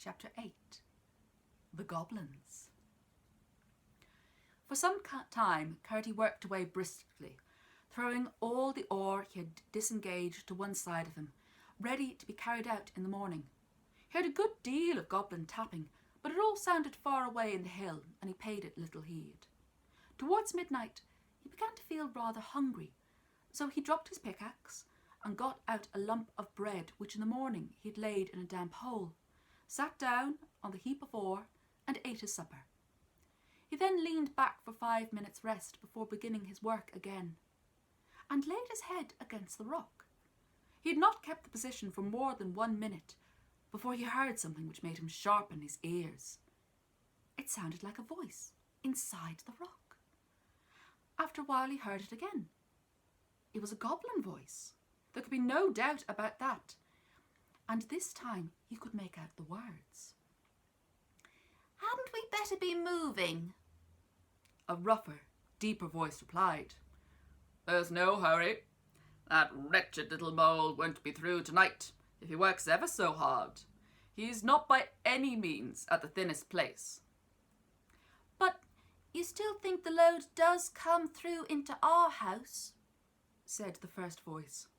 Chapter 8. The Goblins. For some time, Curdy worked away briskly, throwing all the ore he had disengaged to one side of him, ready to be carried out in the morning. He heard a good deal of goblin tapping, but it all sounded far away in the hill, and he paid it little heed. Towards midnight, he began to feel rather hungry, so he dropped his pickaxe and got out a lump of bread which in the morning he had laid in a damp hole, sat down on the heap of ore, and ate his supper. He then leaned back for 5 minutes' rest before beginning his work again, and laid his head against the rock. He had not kept the position for more than 1 minute before he heard something which made him sharpen his ears. It sounded like a voice inside the rock. After a while he heard it again. It was a goblin voice. There could be no doubt about that. And this time he could make out the words. "Hadn't we better be moving?" A rougher, deeper voice replied. "There's no hurry. That wretched little mole won't be through tonight if he works ever so hard. He's not by any means at the thinnest place." "But you still think the load does come through into our house?" said the first voice.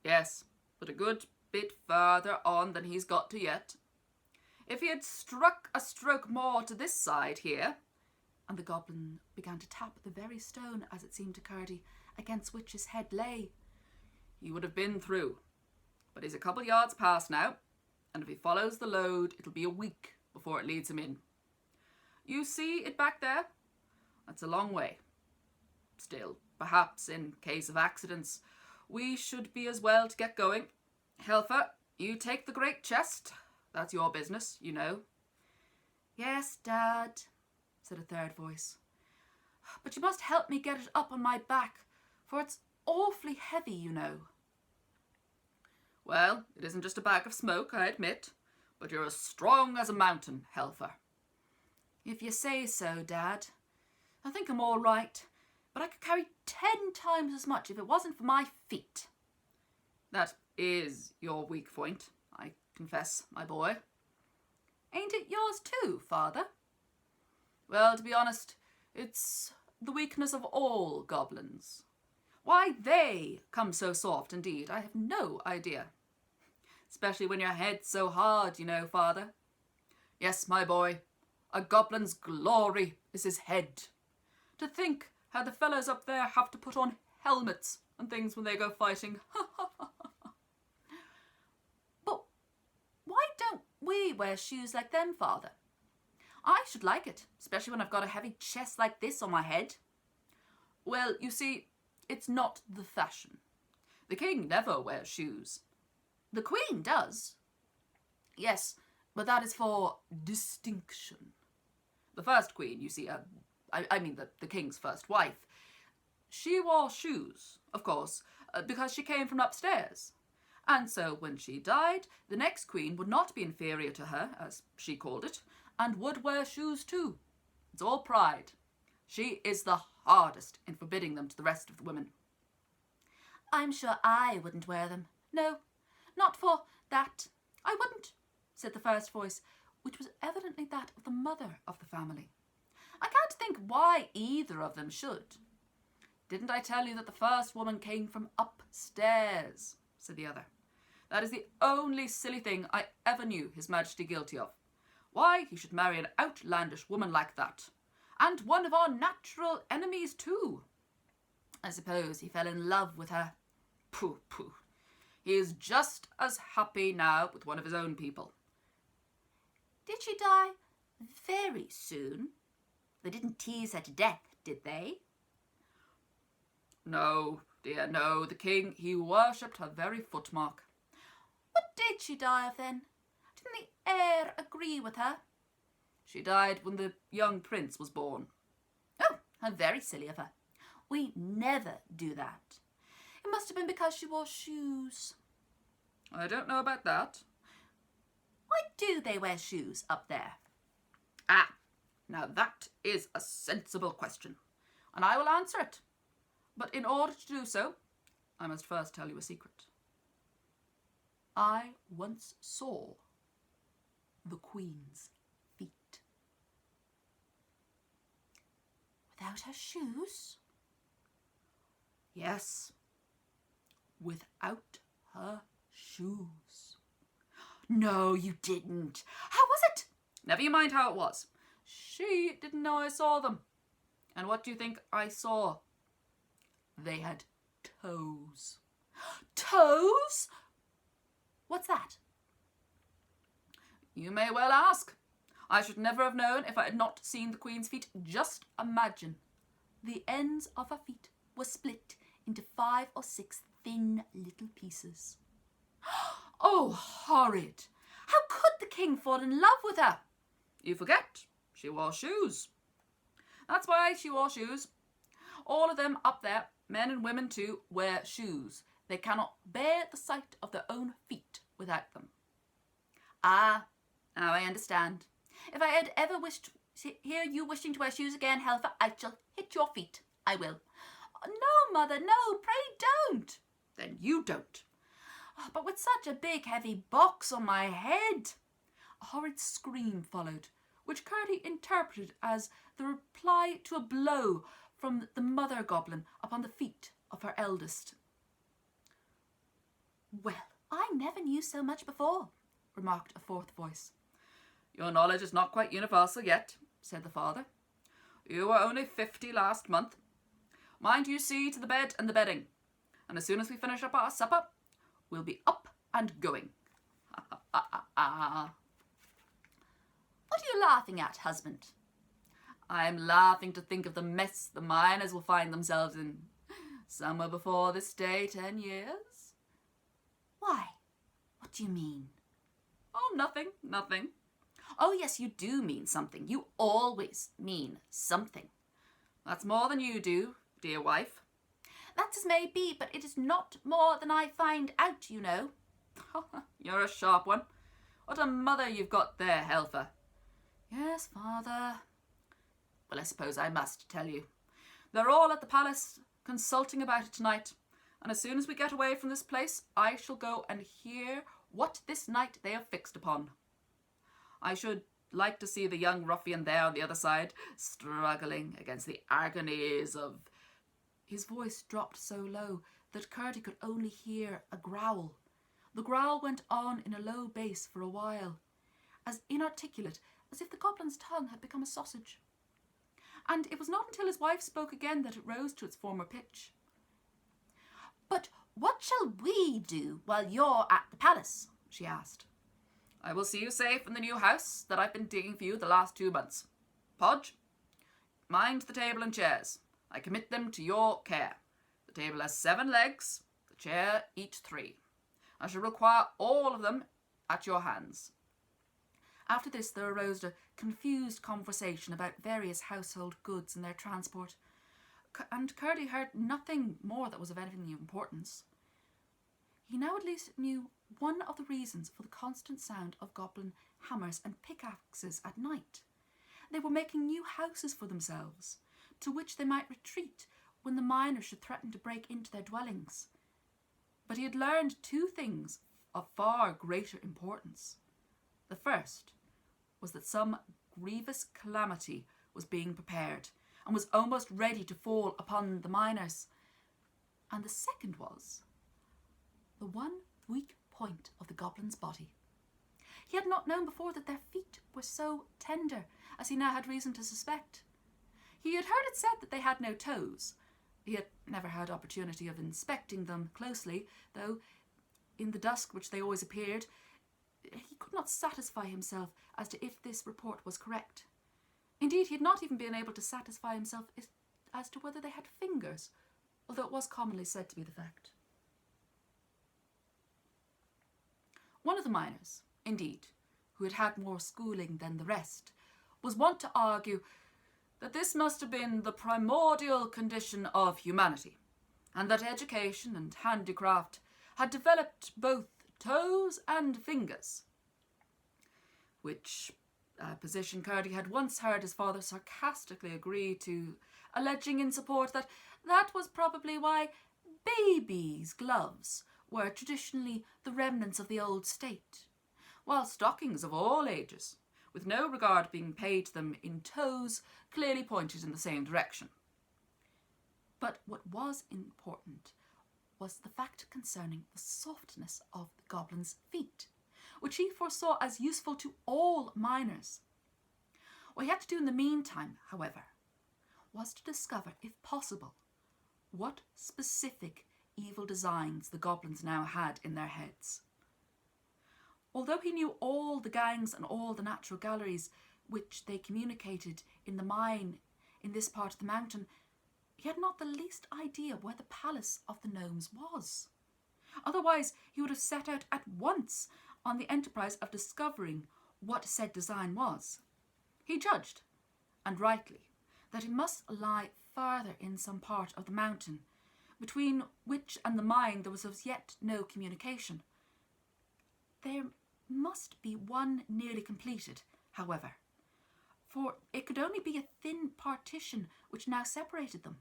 "Yes, but a good bit further on than he's got to yet. If he had struck a stroke more to this side here," and the goblin began to tap the very stone, as it seemed to Curdy, against which his head lay, "he would have been through. But he's a couple yards past now, and if he follows the load, it'll be a week before it leads him in. You see it back there? That's a long way. Still, perhaps in case of accidents, we should be as well to get going. Helfer, you take the great chest. That's your business, you know." "Yes, Dad," said a third voice. "But you must help me get it up on my back, for it's awfully heavy, you know." "Well, it isn't just a bag of smoke, I admit, but you're as strong as a mountain, Helfer." "If you say so, Dad. I think I'm all right, but I could carry 10 times as much if it wasn't for my feet." "That is your weak point, I confess, my boy." "Ain't it yours too, Father?" "Well, to be honest, it's the weakness of all goblins. Why they come so soft, indeed, I have no idea. Especially when your head's so hard, you know, Father. Yes, my boy, a goblin's glory is his head. To think how the fellows up there have to put on helmets and things when they go fighting. But why don't we wear shoes like them, Father? I should like it, especially when I've got a heavy chest like this on my head." "Well, you see, it's not the fashion. The king never wears shoes." "The Queen does." "Yes, but that is for distinction. The first queen, you see, I mean the king's first wife, she wore shoes, of course, because she came from upstairs. And so when she died, the next queen would not be inferior to her, as she called it, and would wear shoes too. It's all pride. She is the hardest in forbidding them to the rest of the women." "I'm sure I wouldn't wear them. No, not for that. I wouldn't," said the first voice, which was evidently that of the mother of the family. "I can't think why either of them should." "Didn't I tell you that the first woman came from upstairs?" said the other. "That is the only silly thing I ever knew His Majesty guilty of. Why he should marry an outlandish woman like that. And one of our natural enemies too. I suppose he fell in love with her. Pooh, pooh. He is just as happy now with one of his own people." "Did she die very soon? They didn't tease her to death, did they?" "No, dear, no. The king, he worshipped her very footmark." "What did she die of then? Didn't the heir agree with her?" "She died when the young prince was born." "Oh, how very silly of her. We never do that. It must have been because she wore shoes." "I don't know about that." "Why do they wear shoes up there?" "Ah, now that is a sensible question, and I will answer it. But in order to do so, I must first tell you a secret. I once saw the Queen's feet. Without her shoes? Yes, without her shoes. No, you didn't. How was it? Never you mind how it was. She didn't know I saw them. And what do you think I saw? They had toes. Toes? What's that? You may well ask. I should never have known if I had not seen the Queen's feet. Just imagine. The ends of her feet were split into 5 or 6 thin little pieces. Oh, horrid! How could the king fall in love with her? You forget, she wore shoes. That's why she wore shoes. All of them up there, men and women too, wear shoes. They cannot bear the sight of their own feet without them. Ah, now I understand. If I had ever wished to hear you wishing to wear shoes again, Helfer, I shall hit your feet. I will. No, mother, no, pray don't. Then you don't. Oh, but with such a big heavy box on my head. A horrid scream followed, which Curdie interpreted as the reply to a blow from the mother goblin upon the feet of her eldest. Well, I never knew so much before, remarked a fourth voice. Your knowledge is not quite universal yet, said the father. You were only 50 last month. Mind you see to the bed and the bedding, and as soon as we finish up our supper, we'll be up and going. What are you laughing at, husband? I'm laughing to think of the mess the miners will find themselves in. Somewhere before this day 10 years. Why? What do you mean? Oh, nothing. Oh, yes, you do mean something. You always mean something. That's more than you do, dear wife. That's as may be, but it is not more than I find out, you know. You're a sharp one. What a mother you've got there, Helfer. Yes, father. Well, I suppose I must tell you. They're all at the palace consulting about it tonight, and as soon as we get away from this place, I shall go and hear what this night they have fixed upon. I should like to see the young ruffian there on the other side, struggling against the agonies of... His voice dropped so low that Curdie could only hear a growl. The growl went on in a low bass for a while, as inarticulate as if the goblin's tongue had become a sausage. And it was not until his wife spoke again that it rose to its former pitch. But what shall we do while you're at the palace? She asked. I will see you safe in the new house that I've been digging for you the last 2 months. Podge, mind the table and chairs. I commit them to your care. The table has 7 legs, the chair each 3. I shall require all of them at your hands. After this there arose a confused conversation about various household goods and their transport, and Curdie heard nothing more that was of anything of importance. He now at least knew one of the reasons for the constant sound of goblin hammers and pickaxes at night. They were making new houses for themselves, to which they might retreat when the miners should threaten to break into their dwellings. But he had learned 2 things of far greater importance. The first was that some grievous calamity was being prepared and was almost ready to fall upon the miners. And the second was the one weak point of the goblin's body. He had not known before that their feet were so tender, as he now had reason to suspect. He had heard it said that they had no toes. He had never had opportunity of inspecting them closely, though in the dusk which they always appeared, he could not satisfy himself as to if this report was correct. Indeed, he had not even been able to satisfy himself as to whether they had fingers, although it was commonly said to be the fact. One of the miners, indeed, who had had more schooling than the rest, was wont to argue that this must have been the primordial condition of humanity, and that education and handicraft had developed both toes and fingers, which position Curdie had once heard his father sarcastically agree to, alleging in support that that was probably why babies' gloves were traditionally the remnants of the old state, while stockings of all ages, with no regard being paid to them in toes, clearly pointed in the same direction. But what was important was the fact concerning the softness of the goblin's feet, which he foresaw as useful to all miners. What he had to do in the meantime, however, was to discover, if possible, what specific evil designs the goblins now had in their heads. Although he knew all the gangs and all the natural galleries which they communicated in the mine in this part of the mountain, he had not the least idea where the palace of the gnomes was. Otherwise, he would have set out at once on the enterprise of discovering what said design was. He judged, and rightly, that it must lie farther in some part of the mountain, between which and the mine there was as yet no communication. There must be one nearly completed, however, for it could only be a thin partition which now separated them.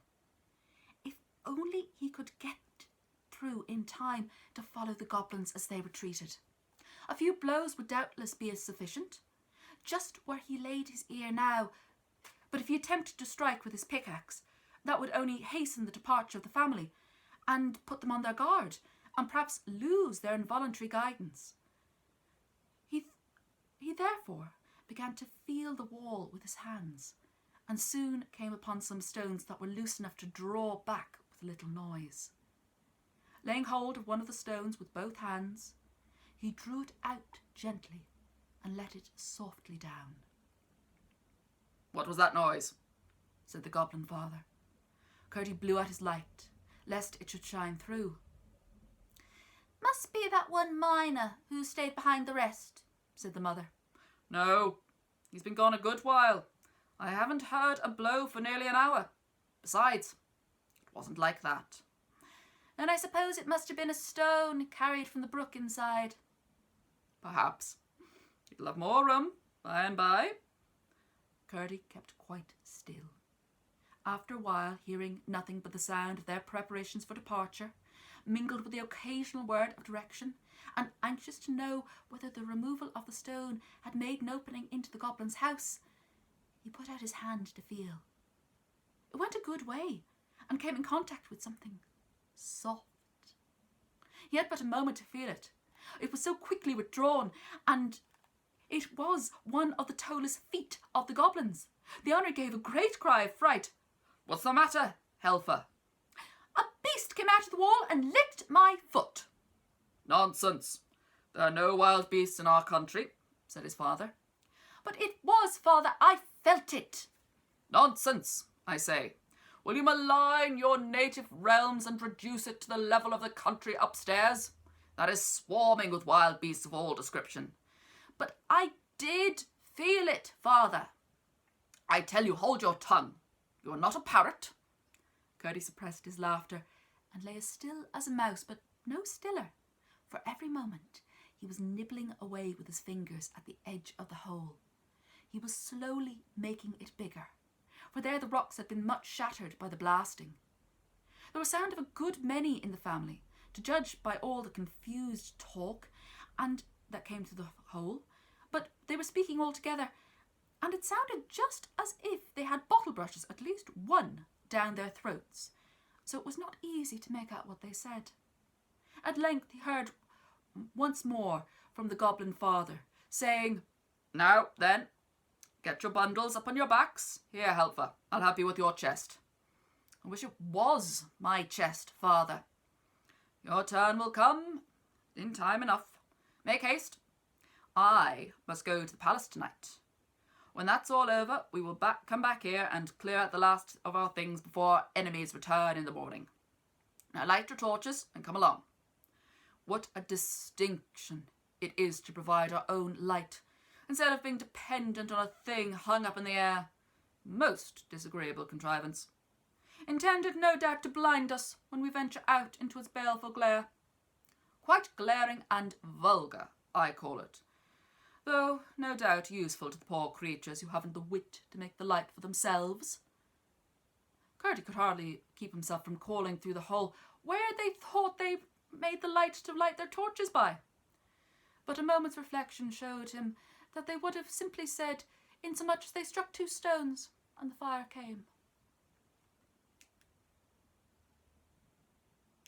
If only he could get through in time to follow the goblins as they retreated. A few blows would doubtless be as sufficient, just where he laid his ear now, but if he attempted to strike with his pickaxe, that would only hasten the departure of the family, and put them on their guard, and perhaps lose their involuntary guidance. He therefore began to feel the wall with his hands, and soon came upon some stones that were loose enough to draw back with little noise. Laying hold of one of the stones with both hands, he drew it out gently and let it softly down. "What was that noise?" said the goblin father. Curdie blew out his light, lest it should shine through. "Must be that one miner who stayed behind the rest," said the mother. "No, he's been gone a good while. I haven't heard a blow for nearly an hour. Besides, it wasn't like that." "Then I suppose it must have been a stone carried from the brook inside." "Perhaps. It'll have more room by and by." Curdie kept quite still. After a while, hearing nothing but the sound of their preparations for departure, mingled with the occasional word of direction, and anxious to know whether the removal of the stone had made an opening into the goblin's house, he put out his hand to feel. It went a good way, and came in contact with something soft. He had but a moment to feel it. It was so quickly withdrawn, and it was one of the toeless feet of the goblins. The owner gave a great cry of fright. "What's the matter, Helfer?" "A beast came out of the wall and licked my foot." "Nonsense. There are no wild beasts in our country," said his father. "But it was, father. I felt it." "Nonsense, I say. Will you malign your native realms and reduce it to the level of the country upstairs? That is swarming with wild beasts of all description." "But I did feel it, father." "I tell you, hold your tongue. You are not a parrot." Curdie suppressed his laughter and lay as still as a mouse, but no stiller. For every moment he was nibbling away with his fingers at the edge of the hole. He was slowly making it bigger, for there the rocks had been much shattered by the blasting. There was sound of a good many in the family, to judge by all the confused talk and that came through the hole, but they were speaking all together, and it sounded just as if they had bottle brushes, at least one, down their throats, so it was not easy to make out what they said. At length he heard once more from the goblin father, saying, "Now, then, get your bundles up on your backs. Here, Helfer, I'll help you with your chest." "I wish it was my chest, father." "Your turn will come in time enough. Make haste. I must go to the palace tonight. When that's all over, we will come back here and clear out the last of our things before enemies return in the morning. Now light your torches and come along. What a distinction it is to provide our own light, instead of being dependent on a thing hung up in the air. Most disagreeable contrivance. Intended, no doubt, to blind us when we venture out into its baleful glare. Quite glaring and vulgar, I call it, though no doubt useful to the poor creatures who haven't the wit to make the light for themselves." Curdie could hardly keep himself from calling through the hole where they thought they made the light to light their torches by. but a moment's reflection showed him that they would have simply said, insomuch as they struck two stones, and the fire came.